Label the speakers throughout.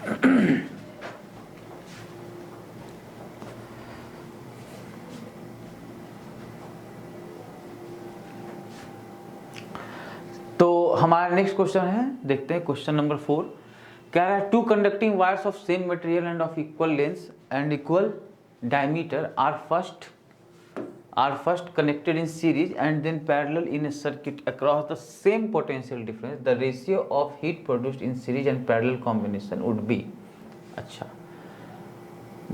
Speaker 1: तो हमारा next question है, देखते हैं क्वेश्चन नंबर 4। कह रहा है two conducting wires of same material and of equal length and equal diameter are first connected in series and then parallel in a circuit across the same potential difference. The ratio of heat produced in series and parallel combination would be। अच्छा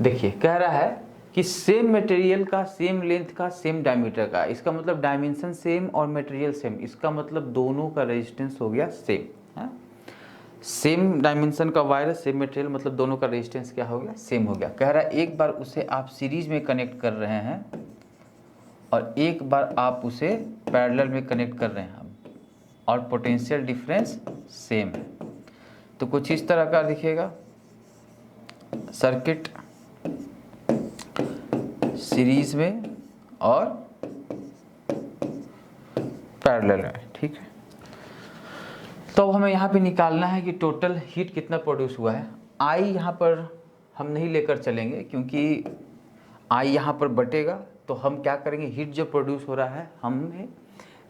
Speaker 1: देखिए, कह रहा है कि same material का, same length का, same diameter का, इसका मतलब डायमेंशन सेम और मटेरियल सेम, इसका मतलब दोनों का रेजिस्टेंस हो गया सेम है। सेम डायमेंशन का वायर, सेम मटेरियल, मतलब दोनों का रेजिस्टेंस क्या हो गया, सेम हो गया। कह रहा है एक बार उसे आप सीरीज में कनेक्ट कर रहे हैं और एक बार आप उसे पैरेलल में कनेक्ट कर रहे हैं और पोटेंशियल डिफरेंस सेम है। तो कुछ इस तरह का दिखेगा सर्किट सीरीज में और पैरेलल में, ठीक है। तो हमें यहाँ पे निकालना है कि टोटल हीट कितना प्रोड्यूस हुआ है। आई यहाँ पर हम नहीं लेकर चलेंगे क्योंकि आई यहाँ पर बटेगा, तो हम क्या करेंगे, हीट जो प्रोड्यूस हो रहा है हमें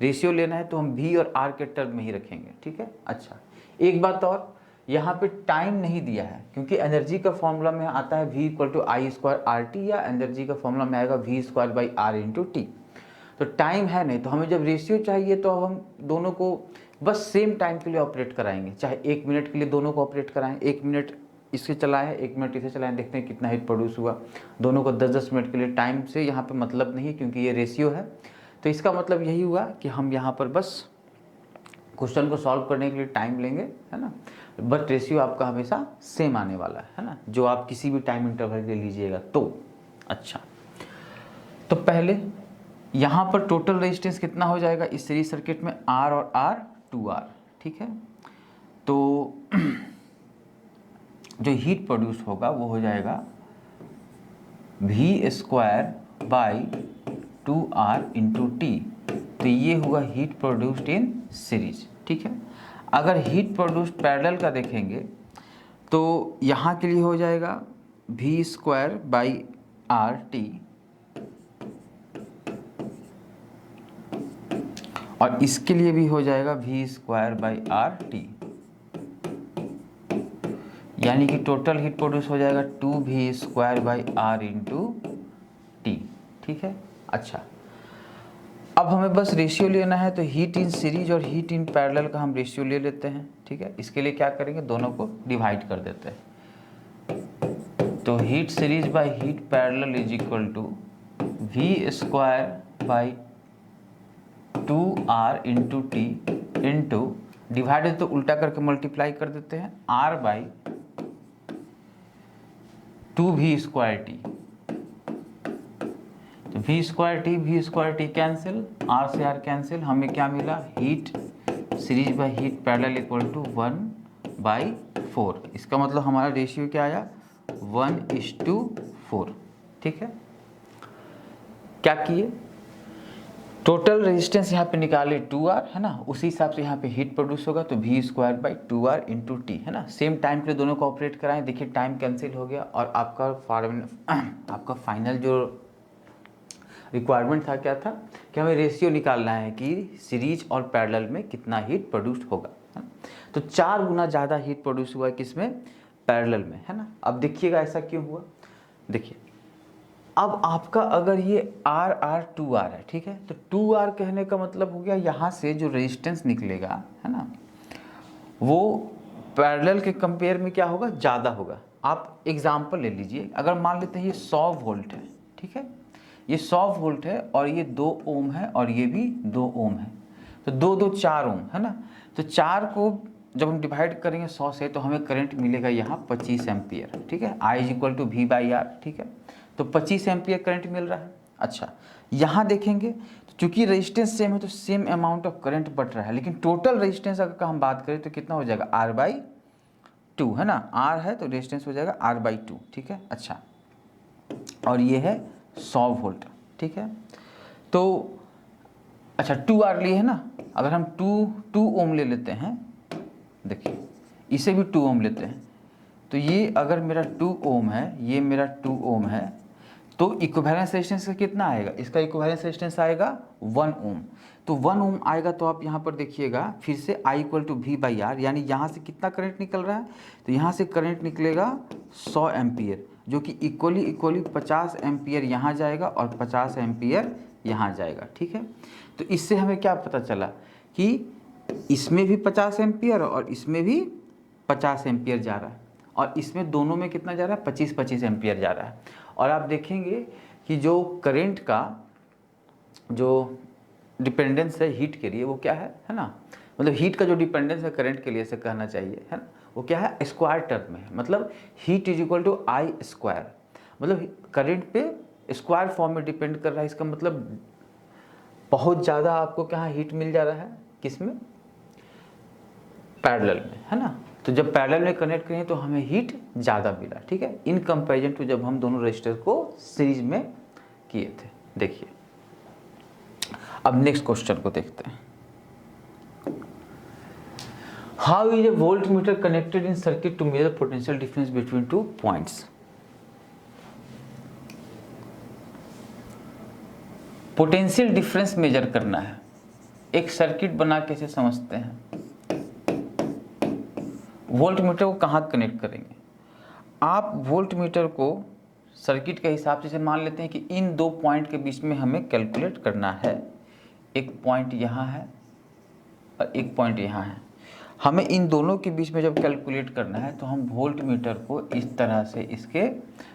Speaker 1: रेशियो लेना है, तो हम V और R के टर्म में ही रखेंगे, ठीक है। अच्छा, एक बात और, यहाँ पे टाइम नहीं दिया है क्योंकि एनर्जी का फॉर्मूला में आता है V = I² RT, या एनर्जी का फॉर्मूला में आएगा V² R × T। तो टाइम है नहीं, तो हमें जब रेशियो चाहिए तो अब हम दोनों को बस सेम टाइम के लिए ऑपरेट कराएंगे, चाहे 1 मिनट के लिए दोनों को ऑपरेट कराएं, 1 मिनट इससे चलाएं, 1 मिनट इसे चलाएं, देखते हैं कितना हीट प्रोड्यूस हुआ। दोनों को 10-10 मिनट के लिए, टाइम से यहाँ पे मतलब नहीं है क्योंकि ये रेशियो है। तो इसका मतलब यही हुआ कि हम यहाँ पर बस क्वेश्चन को सॉल्व करने के लिए टाइम लेंगे, है ना, बट रेशियो आपका हमेशा सेम आने वाला है ना, जो आप किसी भी टाइम इंटरवल के लिए लीजिएगा तो। अच्छा, तो पहले यहाँ पर टोटल रेजिस्टेंस कितना हो जाएगा इस सीरीज सर्किट में, R और R 2R, ठीक है। तो जो हीट प्रोड्यूस होगा वो हो जाएगा V² / 2R × T। तो ये हुआ हीट प्रोड्यूस्ड इन सीरीज, ठीक है। अगर हीट प्रोड्यूस्ड पैरेलल का देखेंगे तो यहाँ के लिए हो जाएगा V² / RT, और इसके लिए भी हो जाएगा V² / RT, यानी कि टोटल हीट प्रोड्यूस हो जाएगा 2V² / R × T, ठीक है। अच्छा, अब हमें बस रेशियो लेना है, तो हीट इन सीरीज और हीट इन पैरेलल का हम रेशियो ले लेते हैं, ठीक है। इसके लिए क्या करेंगे, दोनों को डिवाइड कर देते हैं। तो heat series by heat parallel = V² / 2R × T into, divided तो उल्टा करके मल्टीप्लाई कर देते हैं, R / 2V² T। तो V² T कैंसिल, R से R कैंसिल, हमें क्या मिला, heat series by heat parallel = 1/4। इसका मतलब हमारा रेशियो क्या आया, 1:4, ठीक है। क्या किए, टोटल रेजिस्टेंस यहाँ पे निकाले 2R, है ना, उसी हिसाब से यहाँ पे हीट प्रोड्यूस होगा, तो V² / 2R × T, है ना। सेम टाइम के लिए दोनों को ऑपरेट कराएं, देखिए टाइम कैंसिल हो गया, और आपका फाइनल जो रिक्वायरमेंट था क्या था कि हमें रेशियो निकालना है कि सीरीज और पैरेलल में कितना हीट प्रोड्यूस होगा, है ना। तो 4 गुना ज़्यादा हीट प्रोड्यूस हुआ किसमें, पैरेलल में, है ना। अब देखिएगा ऐसा क्यों हुआ, देखिए अब आपका अगर ये R 2R है, ठीक है, तो 2R कहने का मतलब हो गया यहाँ से जो रेजिस्टेंस निकलेगा, है ना, वो पैरेलल के कंपेयर में क्या होगा, ज़्यादा होगा। आप एग्जाम्पल ले लीजिए, अगर मान लेते हैं ये 100 वोल्ट है, ठीक है, ये 100 वोल्ट है और ये 2 ओम है और ये भी 2 ओम है, तो 2 4 ओम, है ना। तो 4 को जब हम डिवाइड करेंगे 100 से तो हमें करंट मिलेगा यहाँ 25 एम्पियर, ठीक है। I = V/R, ठीक है, तो 25 एम्पियर करंट मिल रहा है। अच्छा, यहाँ देखेंगे तो चूंकि रेजिस्टेंस सेम है तो सेम अमाउंट ऑफ करंट बढ़ रहा है, लेकिन टोटल रेजिस्टेंस अगर हम बात करें तो कितना हो जाएगा, R/2, है ना, R है तो रेजिस्टेंस हो जाएगा R/2, ठीक है। अच्छा, और ये है 100 वोल्ट, ठीक है। तो अच्छा 2R लिए है ना, अगर हम 2 ओम ले लेते हैं, देखिए इसे भी 2 ओम लेते हैं, तो ये अगर मेरा 2 ओम है, ये मेरा 2 ओम है, तो इक्विवेलेंस रेजिस्टेंस का कितना आएगा, इसका इक्विवेलेंस रेजिस्टेंस आएगा 1 ओम। तो 1 ओम आएगा तो आप यहाँ पर देखिएगा फिर से I equal to V by R, यानी यहाँ से कितना करंट निकल रहा है, तो यहाँ से करंट निकलेगा 100 एम्पियर, जो कि इक्वली 50 एम्पियर यहाँ जाएगा और 50 एम्पियर यहाँ जाएगा। ठीक है, तो इससे हमें क्या पता चला कि इसमें भी 50 एम्पियर और इसमें भी 50 एम्पियर जा रहा है, और इसमें दोनों में कितना जा रहा है, 25 एम्पियर जा रहा है। और आप देखेंगे कि जो करंट का जो डिपेंडेंस है हीट के लिए वो क्या है ना, मतलब हीट का जो डिपेंडेंस है करंट के लिए से कहना चाहिए है ना, वो क्या है, स्क्वायर टर्म में है। मतलब heat is equal to I square, मतलब करंट पे स्क्वायर फॉर्म में डिपेंड कर रहा है। इसका मतलब बहुत ज़्यादा आपको क्या हीट मिल जा रहा है, किस में, पैरेलल में, है ना। तो जब पैरेलल में कनेक्ट करें तो हमें हीट ज़्यादा मिला। ठीक है, इन कंपैरिजन टू जब हम दोनों रजिस्टर को सीरीज में किए थे। देखिए अब नेक्स्ट क्वेश्चन को देखते हैं। How is a voltmeter connected in circuit to measure potential difference between two points. Potential difference measure करना है, एक सर्किट बना कैसे समझते हैं। वोल्ट मीटर को कहाँ कनेक्ट करेंगे, आप वोल्ट मीटर को सर्किट के हिसाब से मान लेते हैं कि इन दो पॉइंट के बीच में हमें कैलकुलेट करना है। एक पॉइंट यहाँ है और एक पॉइंट यहाँ है, हमें इन दोनों के बीच में जब कैलकुलेट करना है तो हम वोल्ट मीटर को इस तरह से इसके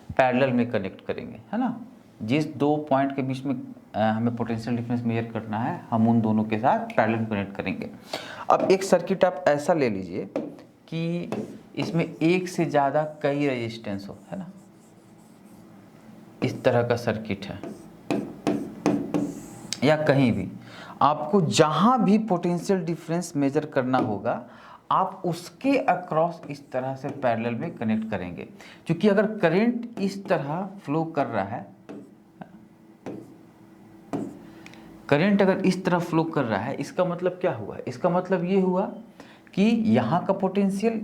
Speaker 1: पैरेलल में कनेक्ट करेंगे, है ना। जिस दो पॉइंट के बीच में हमें पोटेंशियल डिफरेंस मेजर करना है, हम उन दोनों के साथ पैरेलल कनेक्ट करेंगे। अब एक सर्किट आप ऐसा ले लीजिए कि इसमें एक से ज़्यादा कई रेजिस्टेंस हो, है ना, इस तरह का सर्किट है, या कहीं भी आपको जहां भी पोटेंशियल डिफरेंस मेजर करना होगा आप उसके अक्रॉस इस तरह से पैरेलल में कनेक्ट करेंगे। क्योंकि अगर करंट इस तरह फ्लो कर रहा है, करंट अगर इस तरह फ्लो कर रहा है, इसका मतलब क्या हुआ, इसका मतलब ये हुआ कि यहाँ का पोटेंशियल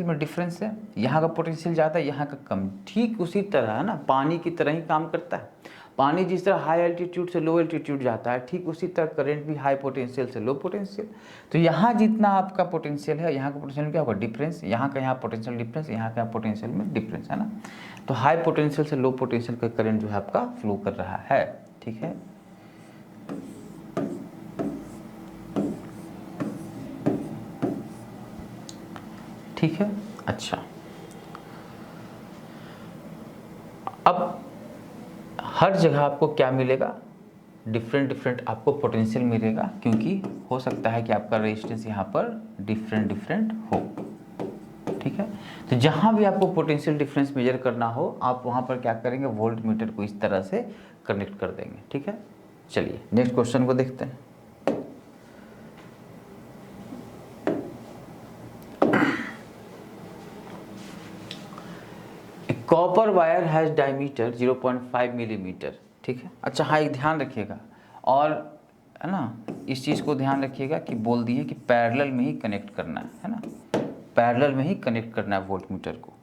Speaker 1: में डिफरेंस है, यहाँ का पोटेंशियल ज़्यादा है, यहाँ का कम। ठीक उसी तरह है ना, पानी की तरह ही काम करता है। पानी जिस तरह हाई एल्टीट्यूड से लो एल्टीट्यूड जाता है, ठीक उसी तरह करंट भी हाई पोटेंशियल से लो पोटेंशियल। तो यहाँ जितना आपका पोटेंशियल है, यहाँ का पोटेंशियल में क्या होगा, डिफरेंस, यहाँ का यहाँ पोटेंशियल डिफरेंस, यहाँ का पोटेंशियल में डिफरेंस, है ना। तो हाई पोटेंशियल से लो पोटेंशियल का करंट जो है आपका फ्लो कर रहा है। ठीक है, ठीक है। अच्छा, अब हर जगह आपको क्या मिलेगा, डिफरेंट आपको पोटेंशियल मिलेगा, क्योंकि हो सकता है कि आपका रेजिस्टेंस यहाँ पर डिफरेंट हो। ठीक है, तो जहाँ भी आपको पोटेंशियल डिफरेंस मेजर करना हो आप वहाँ पर क्या करेंगे, वोल्ट मीटर को इस तरह से कनेक्ट कर देंगे। ठीक है, चलिए नेक्स्ट क्वेश्चन को देखते हैं। Copper wire has diameter 0.5 millimetre. ठीक है, अच्छा हाँ, एक ध्यान रखिएगा, और है ना, इस चीज़ को ध्यान रखिएगा कि बोल दिए कि पैरेलल में ही कनेक्ट करना है ना, पैरेलल में ही कनेक्ट करना है वोल्ट मीटर को।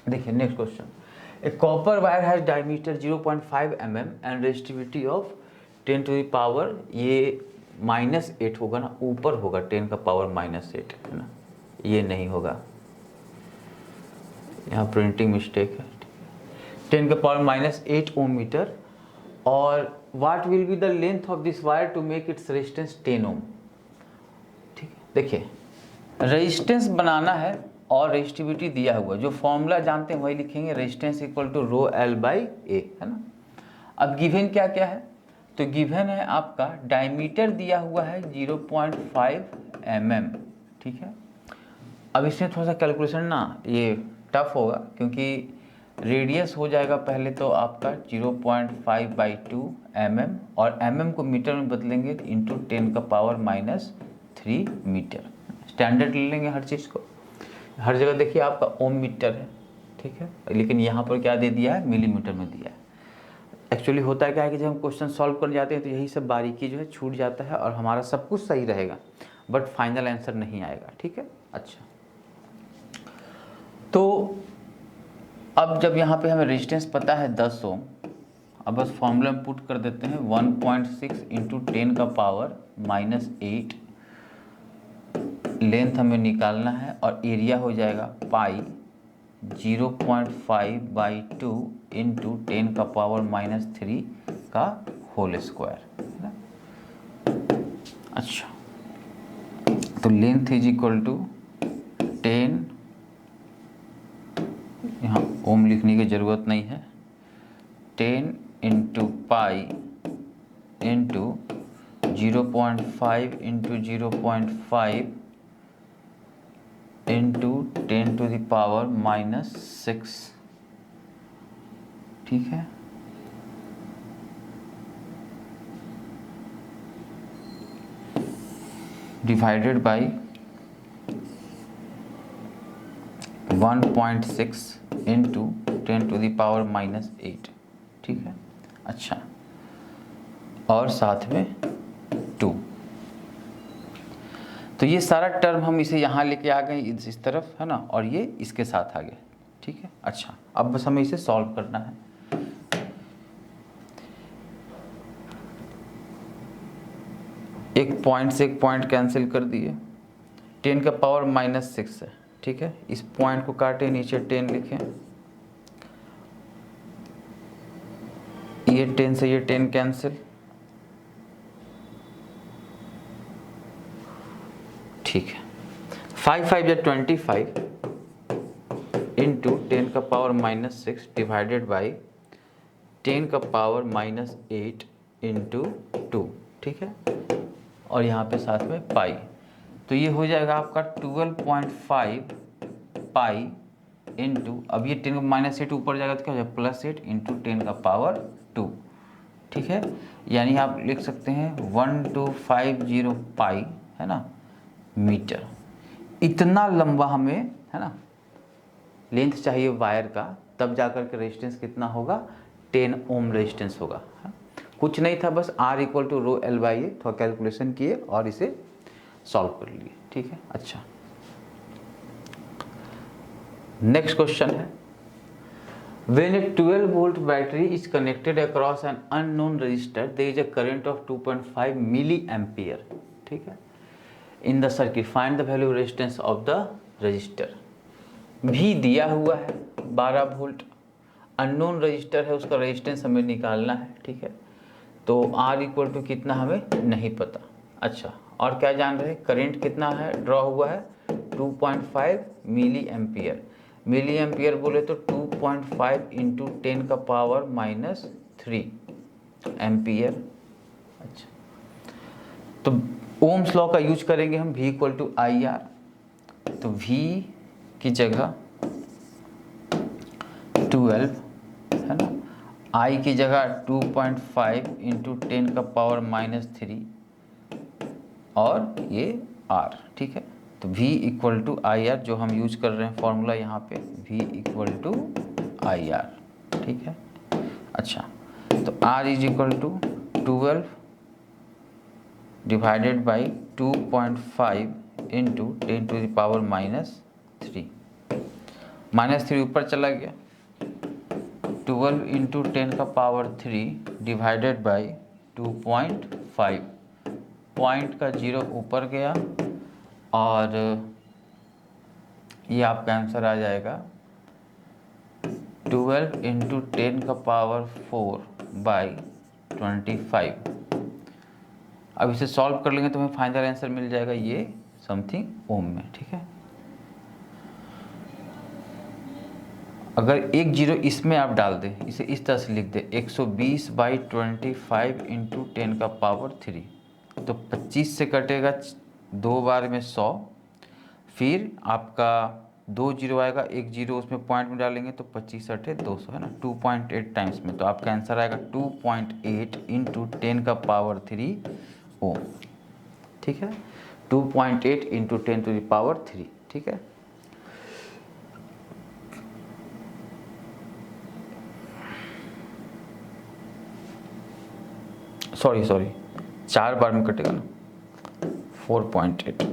Speaker 1: देखिए next question, A copper wire has diameter 0.5 mm and resistivity of 10 to the power, ये -8 होगा ना, ऊपर होगा 10 का पावर -8, है ना, ये नहीं होगा, यहाँ प्रिंटिंग मिस्टेक है। 10 का पावर -8 ओम मीटर, और what will be the length of this wire to make its resistance 10 ohm. ठीक है, देखिए रेजिस्टेंस बनाना है और रेजिस्टिविटी दिया हुआ, जो फॉर्मूला जानते हैं वही लिखेंगे, resistance equal to rho L by A, है ना। अब गिवन क्या क्या है, तो गिवन है आपका डायमीटर दिया हुआ है 0.5 mm। ठीक है, अब इसमें थोड़ा सा कैलकुलेशन ना ये टफ होगा, क्योंकि रेडियस हो जाएगा पहले तो आपका 0.5/2 mm, और mm को मीटर में बदलेंगे तो इंटू 10 का पावर -3 मीटर। स्टैंडर्ड ले लेंगे हर चीज़ को, हर जगह देखिए आपका ओम मीटर है। ठीक है, लेकिन यहाँ पर क्या दे दिया है, मिलीमीटर में दिया है। एक्चुअली होता है क्या है कि जब हम क्वेश्चन सॉल्व करने जाते हैं तो यही सब बारीकी जो है छूट जाता है, और हमारा सब कुछ सही रहेगा बट फाइनल आंसर नहीं आएगा। ठीक है, अच्छा अब जब यहाँ पे हमें रेजिस्टेंस पता है 10 ओम, अब बस फॉर्मूला में पुट कर देते हैं 1.6 इंटू 10 का पावर -8, लेंथ हमें निकालना है और एरिया हो जाएगा पाई 0.5/2 इंटू 10 का पावर -3 का होल स्क्वायर, है ना। अच्छा, तो लेंथ इज इक्वल टू 10, यहाँ ओम लिखने की ज़रूरत नहीं है, 10 into pi into 0.5 into 0.5 into 10 to the power -6, ठीक है। Divided by 1.6 into 10 to the power -8, ठीक है। अच्छा, और साथ में 2, तो ये सारा टर्म हम इसे यहाँ लेके आ गए इस तरफ, है ना, और ये इसके साथ आ गए, ठीक है। अच्छा, अब बस हमें इसे सॉल्व करना है। एक पॉइंट से एक पॉइंट कैंसिल कर दिए, 10 का पावर -6 है, ठीक है। इस पॉइंट को काटे, नीचे 10 लिखें, ये 10 से ये 10 कैंसिल, ठीक है। 5 5 या 25 इंटू 10 का पावर -6 डिवाइडेड बाई 10 का पावर -8 इंटू 2, ठीक है। और यहाँ पे साथ में पाई, तो ये हो जाएगा आपका 12.5 पाई इंटू, अब ये 10 का -8 ऊपर जाएगा तो क्या हो जाएगा +8 इंटू 10 का पावर 2, ठीक है। यानी आप लिख सकते हैं 1250 पाई, है ना, मीटर। इतना लंबा हमें, है ना, लेंथ चाहिए वायर का, तब जाकर के रेजिस्टेंस कितना होगा, 10 ओम रेजिस्टेंस होगा, है? कुछ नहीं था, बस R = ρL/A, थोड़ा कैलकुलेशन किए और इसे सॉल्व कर लिए, ठीक है। अच्छा, नेक्स्ट क्वेश्चन है, when a 12 volt battery is connected across an unknown resistor there is a current of 2.5 milli ampere, ठीक है, in the circuit, find the value resistance of the resistor. भी दिया हुआ है 12 वोल्ट, अननोन रजिस्टर है, उसका resistance हमें निकालना है, ठीक है। तो R = कितना हमें नहीं पता। अच्छा, और क्या जान रहे हैं, करंट कितना है ड्रॉ हुआ है 2.5 मिली एम्पियर, मिली एम्पियर बोले तो 2.5 इंटू 10 का पावर -3 एम्पियर। अच्छा, तो ओम्स लॉ का यूज करेंगे हम, V = IR, तो V की जगह 12, है ना, I की जगह 2.5 इंटू 10 का पावर -3 और ये R, ठीक है। तो V = IR, जो हम यूज कर रहे हैं फॉर्मूला यहाँ पे, V = IR, ठीक है। अच्छा, तो R = 12 divided by 2.5 into 10 to the power -3, -3 ऊपर चला गया, 12 इंटू 10 का पावर 3 डिवाइडेड बाई 2.5, पॉइंट का 0 ऊपर गया और ये आपका आंसर आ जाएगा 12 इंटू 10 का पावर 4/25। अब इसे सॉल्व कर लेंगे तो हमें फाइनल आंसर मिल जाएगा ये समथिंग ओम में, ठीक है। अगर एक 0 इसमें आप डाल दें, इसे इस तरह से लिख दें 120/25 इंटू 10 का पावर 3, तो 25 से कटेगा 2 बार में 100, फिर आपका 2 0 आएगा, एक 0 उसमें पॉइंट में डालेंगे तो 25 × 8 = 200, है ना, 2.8 टाइम्स में, तो आपका आंसर आएगा 2.8 इंटू 10 का पावर 3 ओम, ठीक है, 2.8 इंटू 10 टू द पावर 3, ठीक है। सॉरी 4 बार में कटेगा ना, 4.8।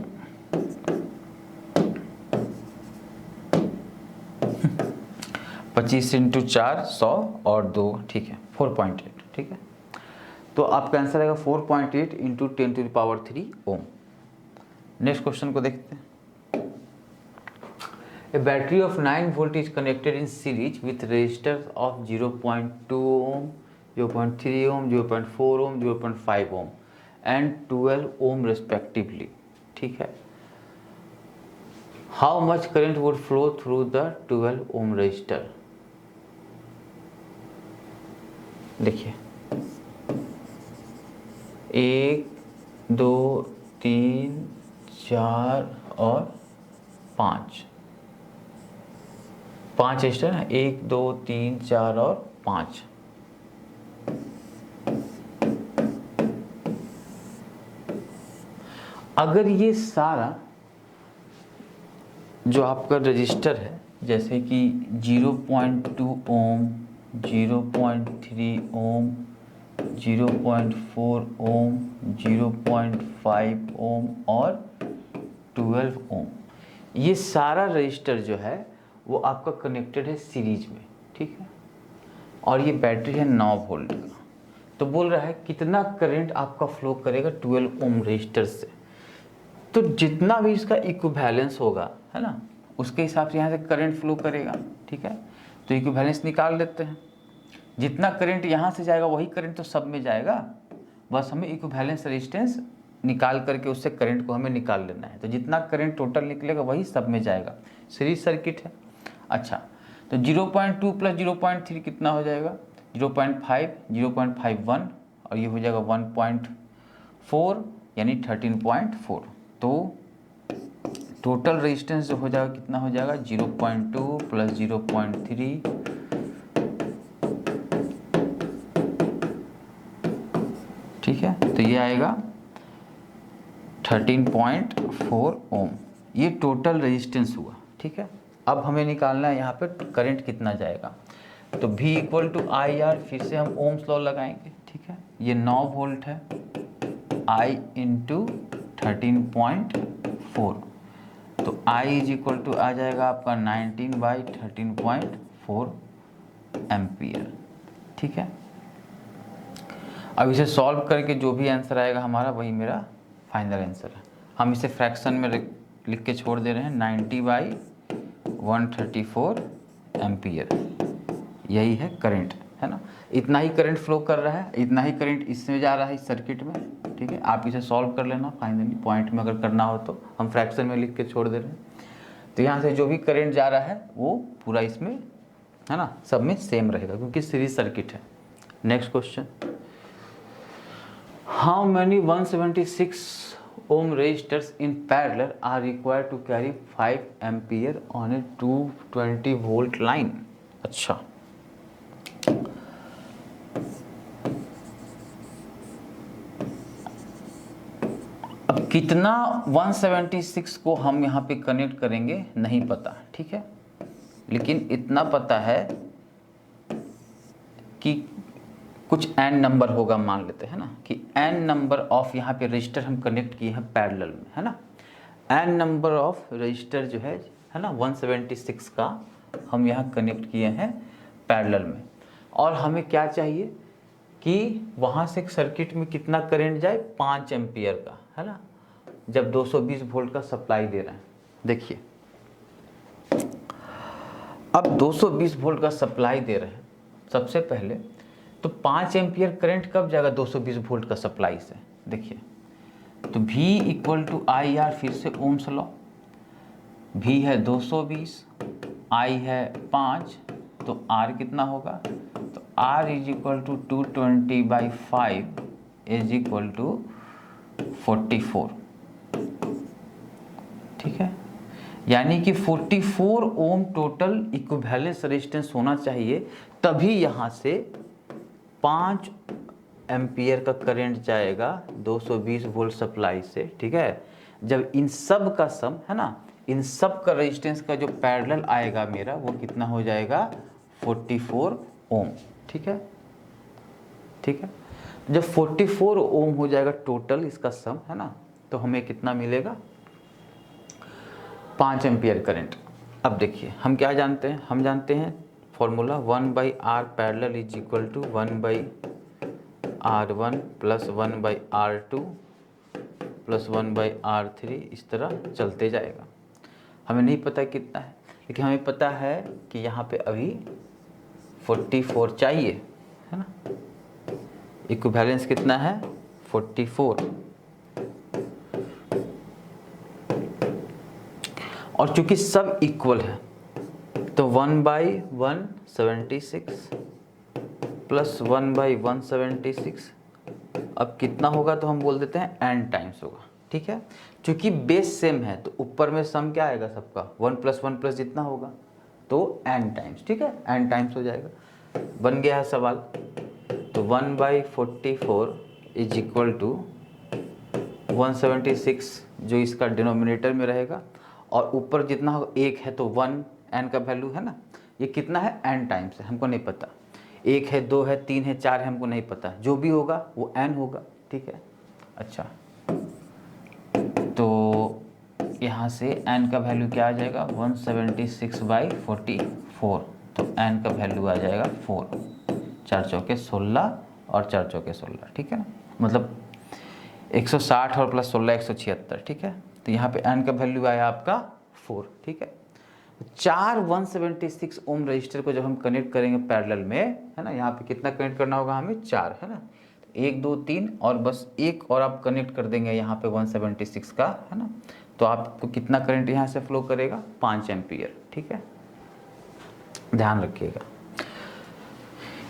Speaker 1: 25 इंटू 4 100 और 2, ठीक है 4.8, ठीक है। तो आपका आंसर आएगा 4.8 इंटू 10⁻³ ओम। नेक्स्ट क्वेश्चन को देखते हैं। A battery of 9 volt is connected in series with resistors of 0.2 ohm, 0.3 ohm, 0.4 ohm, 0.5 ohm and 12 ohm respectively, ठीक है। How much current would flow through the 12 ohm resistor? देखिए 1 2 3 4 और 5 register है, 1 2 3 4 और 5। अगर ये सारा जो आपका रजिस्टर है जैसे कि 0.2 ओम, 0.3 ओम, 0.4 ओम, 0.5 ओम और 12 ओम, ये सारा रजिस्टर जो है वो आपका कनेक्टेड है सीरीज में, ठीक है। और ये बैटरी है 9 वोल्ट का। तो बोल रहा है कितना करंट आपका फ्लो करेगा 12 ओम रजिस्टर से। तो जितना भी इसका इक्विवेलेंस होगा, है ना, उसके हिसाब से यहाँ से करंट फ्लो करेगा, ठीक है। तो इक्विवेलेंस निकाल लेते हैं। जितना करंट यहाँ से जाएगा वही करंट तो सब में जाएगा, बस हमें इक्विवेलेंस रेजिस्टेंस निकाल करके उससे करंट को हमें निकाल लेना है। तो जितना करंट टोटल निकलेगा वही सब में जाएगा, सीरीज सर्किट है। अच्छा, तो 0.2 प्लस 0.3 कितना हो जाएगा? 0.5, 0.51 और ये हो जाएगा 1.4 यानी 13.4। तो टोटल रेजिस्टेंस जो हो जाएगा कितना हो जाएगा? 0.2 प्लस 0.3 ठीक है, तो ये आएगा 13.4 ओम। ये टोटल रेजिस्टेंस हुआ, ठीक है। अब हमें निकालना है यहाँ पे करंट कितना जाएगा। तो V equal to I R, फिर से हम ओम्स लॉ लगाएंगे, ठीक है। ये 9 वोल्ट है, I इंटू 13.4, तो I इज इक्वल टू आ जाएगा आपका 19/13.4 एम्पियर, ठीक है। अब इसे सॉल्व करके जो भी आंसर आएगा हमारा वही मेरा फाइनल आंसर है। हम इसे फ्रैक्शन में लिख के छोड़ दे रहे हैं, 90/134 एम्पियर, यही है करंट, है ना। इतना ही करंट फ्लो कर रहा है, इतना ही करंट इसमें जा रहा है इस सर्किट में, ठीक है। आप इसे सॉल्व कर लेना फाइनली, पॉइंट में अगर करना हो तो हम फ्रैक्शन में लिख के छोड़ दे रहे हैं। तो यहाँ से जो भी करंट जा रहा है वो पूरा इसमें, है ना, सब में सेम रहेगा क्योंकि सीरीज सर्किट है। Next question, how many 176 ohm resistors in parallel are required to carry 5 ampere on a 220 volt line? अच्छा, अब कितना 176 को हम यहाँ पे कनेक्ट करेंगे नहीं पता, ठीक है। लेकिन इतना पता है कि कुछ n नंबर होगा, मान लेते हैं ना कि n नंबर ऑफ यहाँ पे रजिस्टर हम कनेक्ट किए हैं पैरेलल में, है ना। n नंबर ऑफ रजिस्टर जो है ना 176 का हम यहाँ कनेक्ट किए हैं पैरेलल में। और हमें क्या चाहिए कि वहाँ से सर्किट में कितना करंट जाए? 5 एम्पियर का, है ना, जब 220 वोल्ट का सप्लाई दे रहे हैं। देखिए अब 220 वोल्ट का सप्लाई दे रहे हैं, सबसे पहले तो 5 एम्पियर करंट कब जाएगा 220 वोल्ट का सप्लाई से? देखिए, तो V equal to I R, फिर से ओम्स लॉ, V है 220, I है 5, तो R कितना होगा? तो R is equal to 220/5 is equal to 44, ठीक है। यानी कि 44 ओम टोटल इक्विवेलेंस रेजिस्टेंस होना चाहिए, तभी यहाँ से 5 एम्पियर का करंट जाएगा 220 वोल्ट सप्लाई से, ठीक है। जब इन सब का सम, है ना, इन सब का रेजिस्टेंस का जो पैरेलल आएगा मेरा, वो कितना हो जाएगा? 44 ओम, ठीक है, ठीक है। जब 44 ओम हो जाएगा टोटल इसका सम, है ना, तो हमें कितना मिलेगा? 5 एम्पियर करंट। अब देखिए हम क्या जानते हैं, हम जानते हैं formula 1/r parallel is equal to 1/r1 plus 1/r2 plus 1/r3, इस तरह चलते जाएगा। हमें नहीं पता कितना है, लेकिन हमें पता है कि यहाँ पे अभी 44 चाहिए, है ना। इक्विवेलेंस कितना है 44, और चूंकि सब इक्वल है तो 1/176 प्लस 1/176 अब कितना होगा, तो हम बोल देते हैं n टाइम्स होगा, ठीक है। चूंकि बेस सेम है तो ऊपर में सम क्या आएगा सबका 1 + 1 + जितना होगा तो n टाइम्स, ठीक है, n टाइम्स हो जाएगा। बन गया है सवाल। तो 1/44 इज इक्वल टू 176 जो इसका डिनोमिनेटर में रहेगा, और ऊपर जितना हो 1 है तो 1 n का वैल्यू है ना। ये कितना है n टाइम्स है, हमको नहीं पता, 1 है 2 है 3 है 4 है, हमको नहीं पता, जो भी होगा वो n होगा, ठीक है। अच्छा, तो यहाँ से n का वैल्यू क्या आ जाएगा 176/44, तो n का वैल्यू आ जाएगा 4, 4 चौके 16 और 4 चौके 16, ठीक है ना। मतलब 160 और प्लस 16 176, ठीक है। तो यहाँ पे n का वैल्यू आया आपका 4, ठीक है। 4 176 ओम रजिस्टर को जब हम कनेक्ट करेंगे पैरेलल में, है ना, यहाँ पे कितना कनेक्ट करना होगा हमें 4, है ना, 1 2 3 और बस एक और आप कनेक्ट कर देंगे यहाँ पे 176 का, है ना, तो आपको कितना करंट यहाँ से फ्लो करेगा 5 एम्पियर, ठीक है, ध्यान रखिएगा।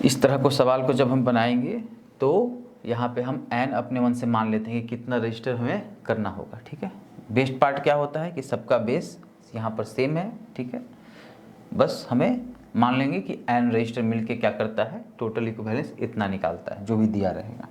Speaker 1: इस तरह को सवाल को जब हम बनाएंगे तो यहाँ पे हम n अपने मन से मान लेते हैं कि कितना रजिस्टर हमें करना होगा, ठीक है। बेस्ट पार्ट क्या होता है कि सबका बेस यहाँ पर सेम है, ठीक है, बस हमें मान लेंगे कि n रजिस्टर मिलके क्या करता है, टोटल इक्विवेलेंस इतना निकालता है जो भी दिया रहेगा।